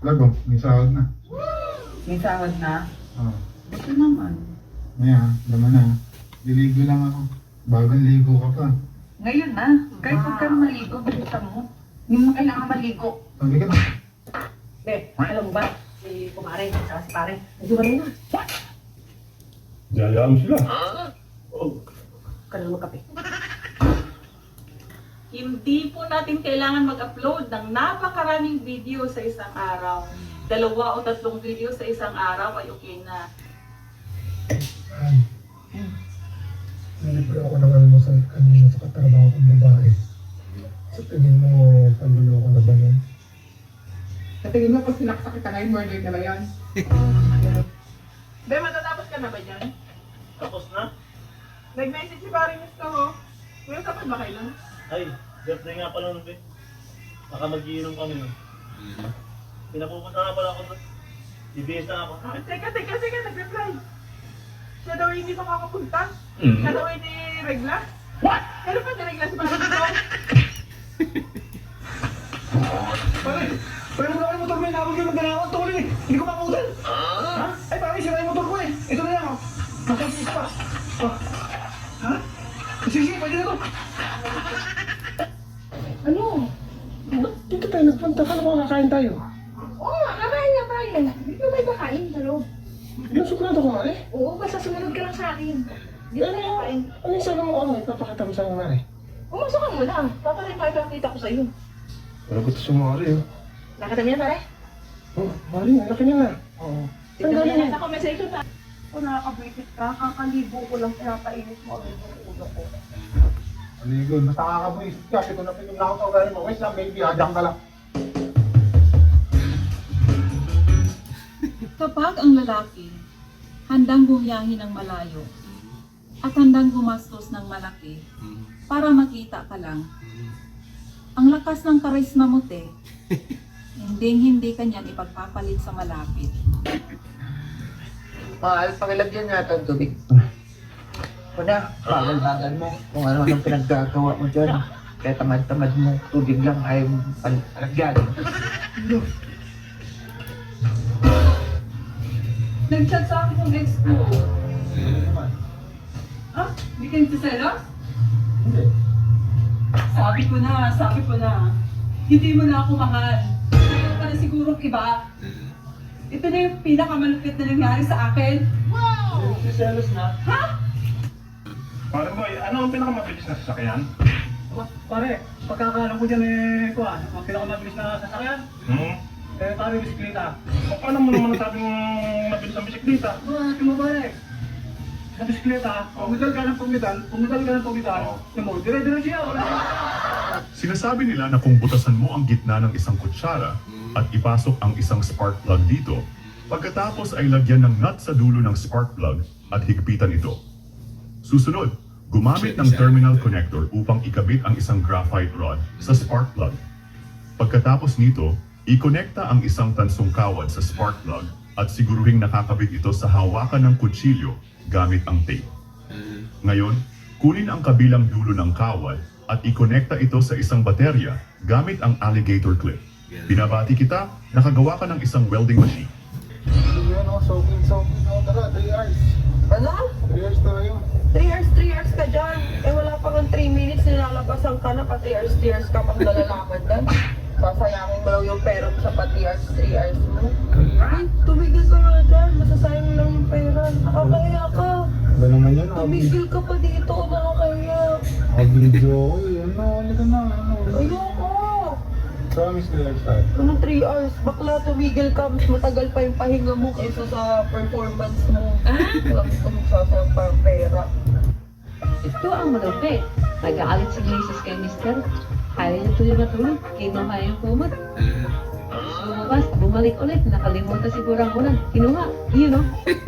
Lago, may sahod na. May sahod na? Oo. Ito naman. Maya, naman na. Liligo lang ako. Bagong ligo ka pa. Ngayon na. Kahit huwag ka maligo, bilisan mo. Hindi mo kailangan maligo. Sabi ka na. Be, alam mo ba? Si kumare, saka si pare, naghiwalay na. Diyayaan mo sila. Kailangan magkape. Hindi po natin kailangan mag-upload ng napakaraming video sa isang araw. 2 o 3 video sa isang araw ay okay na. Nilibre ako ng almusal kanina sa katrabaho kong babae. Sa tingin mo, panluloko na ba yan? Sa tingin mo, pag sinaksak ka ngayon, murder na ba yan? Be, matatapos ka na ba dyan? Tapos na? Nag-message si Paring Gusto ko. Kuya, kapag ba kayo lang? Ay, birthday nga pala nun, be. Baka mag-iinom kami nun. Pinapupunta nga pala ako doon. DBS na ako. Teka, nag-reply. Siya daw hindi makakapunta. Siya daw hindi regla. What? Ano pa regla si Paring Gusto? Pare mo na kayo motor mo, inabog yung magdala ako tuloy. Hindi ko makutan. Ha? Ay pare, sira yung motor ko eh. Ito na yan oh. Masakit pa. Oh. Ha? Sige, pwede na to. Ano? Ba't dito tayo nagpunta? Paano ba kakain tayo? Oo nga, kakain nga tayo. Hindi ko may kakain sa loob. Ilang suklado ko nga eh. Oo, basta sumunod ka lang sa akin. Hindi ko tayo kakain. Ano yung sabi mo ano? Ipapakita mo sa akin mare. Pumasok ka muna. Paparin pa ipakita ko sa'yo. Wala ko ito sumari oh. Nakita mo yan, pare? Oh, mare, ang laki niya na. Oo. Tignan mo yan sa comment section. Kung nakakabwisit ka, kakalibo ko lang pinapainit mo ang ulo ko. Maligo, basta kakakabuisit ka. Pito na pinom na ako sa ugali mo. Wait lang baby, hadyang ka lang. Kapag ang lalaki handang bumiyahin ng malayo at handang gumastos ng malaki para makita ka lang, ang lakas ng karisma mo, te, hindi kanyan ipagpapalit sa malapit. Mahal, pakilagyan natin ang tubig. Kuna, bagal-bagal mo kung ano-anong pinaggagawa mo dyan. Kaya tamad-tamad mo, tubig lang ayaw mo palagyan. Nag-chat sa akin yung ex ko. Ah, hindi ka nagsiselos? Hindi. Sabi ko na. Hindi mo na ako mahal. Mayroon ka na sigurong iba. Ito na yung pinakamalupit na nangyari sa akin. Selos na. Parang boy, ano ang pinakamabilis na sasakyan? Pare, pagkakalam ko dyan eh, kuha, ang pinakamabilis na sasakyan, eh pare bisikleta. O paano mo naman nasabing mabilis ang bisikleta? Bakit mo pare? Sa bisikleta, pumidal ka ng pumidal, yung mo, dire-dire siya, wala. Sinasabi nila na kung butasan mo ang gitna ng isang kutsara at ipasok ang isang spark plug dito, pagkatapos ay lagyan ng nut sa dulo ng spark plug at higpitan ito. Susunod, gumamit ng terminal connector upang ikabit ang isang graphite rod sa spark plug. Pagkatapos nito, ikonekta ang isang tansong kawad sa spark plug at siguruhing nakakabit ito sa hawakan ng kutsilyo gamit ang tape. Ngayon, kunin ang kabilang dulo ng kawad at ikonekta ito sa isang baterya gamit ang alligator clip. Binabati kita, nakagawa ka ng isang welding machine. Sige ano, soaking ako. Tara, 3 hours. Ano? 3 hours tayo. 3 hours ka dyan. Eh wala pa kang 3 minutes, nilalabasan ka na. Pa 3 hours ka pang nalalaman dyan. Sasayangin mo lang yung pera mo sa pa 3 hours mo. Ay, tumigil ka nga dyan. Masasayang mo lang yung pera. Nakakaya ka. Ba naman yan? Tumigil ka pa dito. Nakakaya. Video ko eh. Ano, halika na. Ano. Ayoko. Promise 3 hours tayo. Anong 3 hours? Bakla, tumigil ka. Mas matagal pa yung pahinga mo kaysa sa performance mo. Wala mo magsasayang pa yung pera. Ito ang malupit. Nag-aalit si Mrs. kay Mr. Kaya niya tuloy matulog. Kinuha yung kumot. Lumabas, bumalik ulit. Nakalimutan siguro ang ulan. Kinuha. Yun o.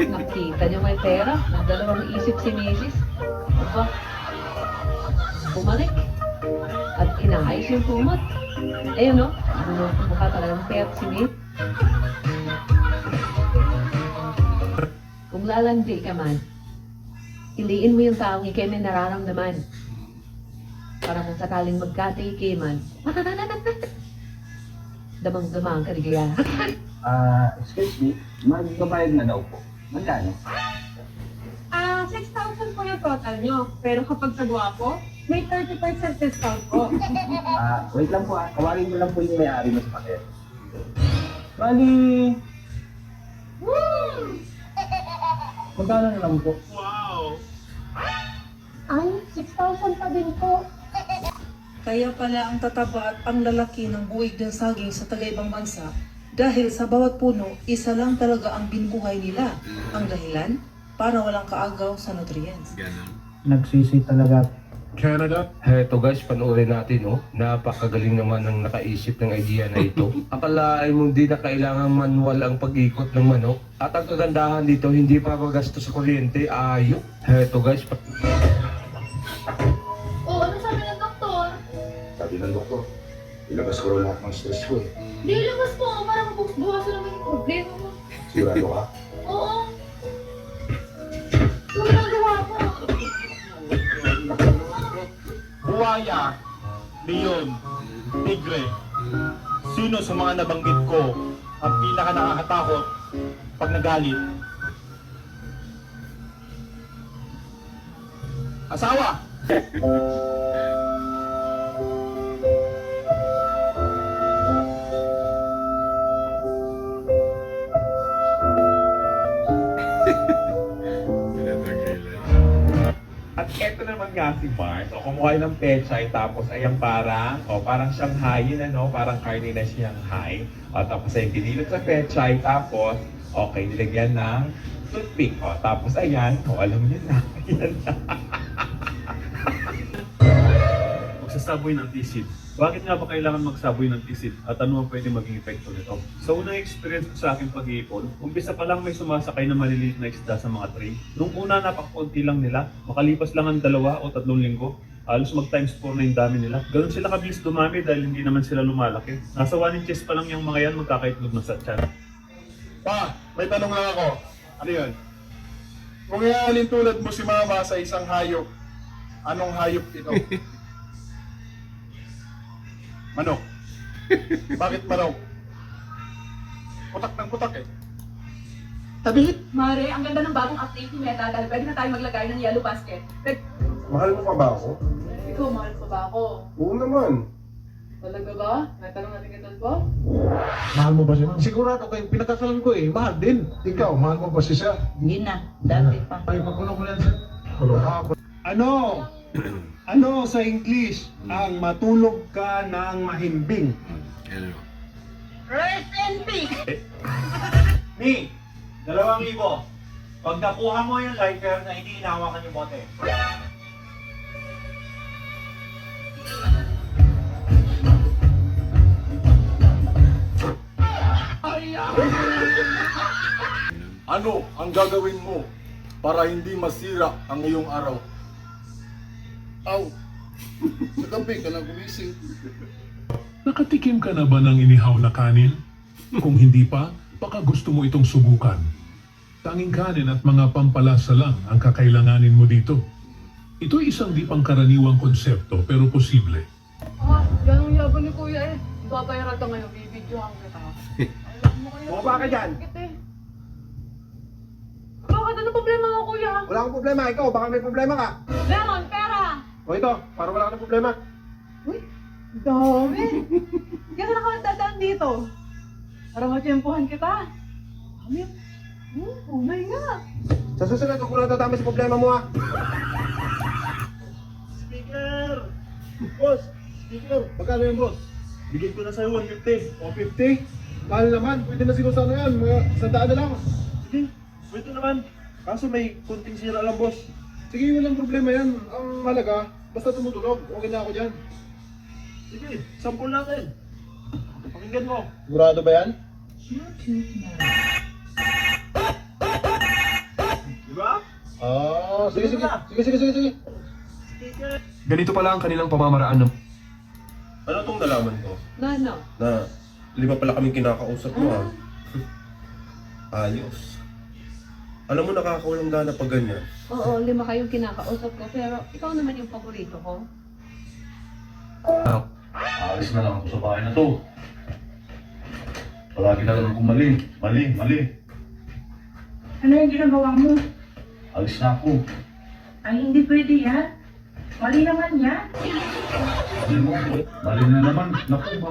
Nakita niyo may pera. Nagdalawang isip si Mrs. Aba. Bumalik. At inaayos yung kumot. Ayun o. Mukha talagang pera si Mrs. Kung lalandi ka man, iliin mo yung taong ikay may nararamdaman. Para kung sakaling magkatikiman, damang-dama ang kaligayahan. Excuse me, magbabayad na daw po. Magkano? 6,000 po yung total nyo. Pero kapag sagwa po, may 30% discount po. Wait lang po Kawalin mo lang po yung may-ari mo sa paket. Bali... Magkano na lang po? Wow! Ay, 6,000 pa din po. Kaya pala ang tataba at ang lalaki ng buwig ng saging sa tagaibang bansa dahil sa bawat puno, isa lang talaga ang binubuhay nila. Ang dahilan, para walang kaagaw sa nutrients. Nagsisi talaga. Canada? Heto guys, panoorin natin, oh. Napakagaling naman ng nakaisip ng idea na ito. Akalain mo hindi na kailangan manual ang pag-ikot ng manok. At ang kagandahan dito, hindi pa magastos sa kuryente. Ayok. Heto guys, Oo, ano sabi ng doktor? Sabi ng doktor, ilabas ko raw lahat ng stress ko eh. Di ilabas mo para mabukasan naman yung problema mo. Sigurado ka? Oo. Ano ginagawa ko? Buwaya, leon, tigre. Sino sa mga nabanggit ko ang pinaka nakakatakot pag nagalit? Asawa! At eto naman nga si Bart, kumuha ng pechay, tapos ayang parang Shanghai, parang karne na Shanghai. Tapos ay pinilot sa pechay, tapos, nilagyan ng toothpick. Tapos ayan, alam niyo na, ayan na. Magsasaboy ng tisid. Bakit nga ba kailangan magsaboy ng tisid at ano ang pwede maging epekto nito? Sa unang experience ko sa aking pag-iipon, umpisa pa lang may sumasakay na maliliit na isda sa mga tray. Nung una napakakunti lang nila, makalipas lang ang 2 o 3 linggo, halos mag times 4 na yung dami nila. Ganun sila kabilis dumami dahil hindi naman sila lumalaki. Nasa 1 inches pa lang yung mga yan magkakaitlog na sa tiyan. Pa, may tanong lang ako. Ano yun? Kung iaalin tulad mo si Mama sa isang hayop, anong hayop ito? Manok. Bakit manok? Putak ng putak eh. Tabit! Mare, ang ganda ng bagong update ni Meta dahil pwede na tayo maglagay ng yellow basket. Mahal mo pa ba ako? Ikaw, mahal pa ba ako? Oo naman. Talaga ba? May tanong natin kita po? Mahal mo ba siya? Sigurado kayo, pinagkakalan ko eh. Mahal din. Ikaw, mahal mo ba siya? Hindi na, dati pa. Ay, makulong ko lang siya. Ano? Ano sa English ang matulog ka ng mahimbing? Rest in peace! Mi, 2,000. Pag nakuha mo yung lighter na hindi inahawakan yung bote. Ano ang gagawin mo para hindi masira ang iyong araw? Aw, sa gabi ka na gumising. Nakatikim ka na ba ng inihaw na kanin? Kung hindi pa, baka gusto mo itong subukan. Tanging kanin at mga pampalasa lang ang kakailanganin mo dito. Ito'y isang di pangkaraniwang konsepto pero posible. Yan ang yabang ni Kuya eh. Babayaran ka ngayon, bibidyohan kita. Bumaba ka dyan! Bakit? Ano problema mo, Kuya? Wala akong problema, ikaw baka may problema ka. Meron, pera! O ito, para wala ka ng problema. Dami! Kasi nakadadaan dito. Para matiyempuhan kita. Dami. Oh my God! Sa susunod, huwag ko lang tatama sa problema mo ha. Speaker! Boss! Speaker! Magkano yan, boss? Bigyan ko na sa'yo 150. O 50? Mahal naman, pwede na siguro sana yan. Mga 100 na lang. Sige, pwede naman. Kaso may kunting sira lang, boss. Sige, walang problema yan. Ang malaga, basta tumutunog. Okay na ako dyan. Sige, sample natin. Pakinggan mo. Sigurado ba yan? Diba? Sige, sige. Sige. ganito pala ang kanilang pamamaraan ng... Ano tong nalaman ko? No. Na 5 pala kaming kinakausap mo ha? Ayos. Alam mo nakakawalang gana pag ganyan. Oo, 5 kayong kinakausap ko, pero ikaw naman yung paborito ko. Alis na lang ako sa bahay na to. Palagi na lang akong mali. Mali. Ano yung ginagawa mo? Alis na ako. Ay, hindi pwede yan. Mali naman yan. Mali na naman. Naku,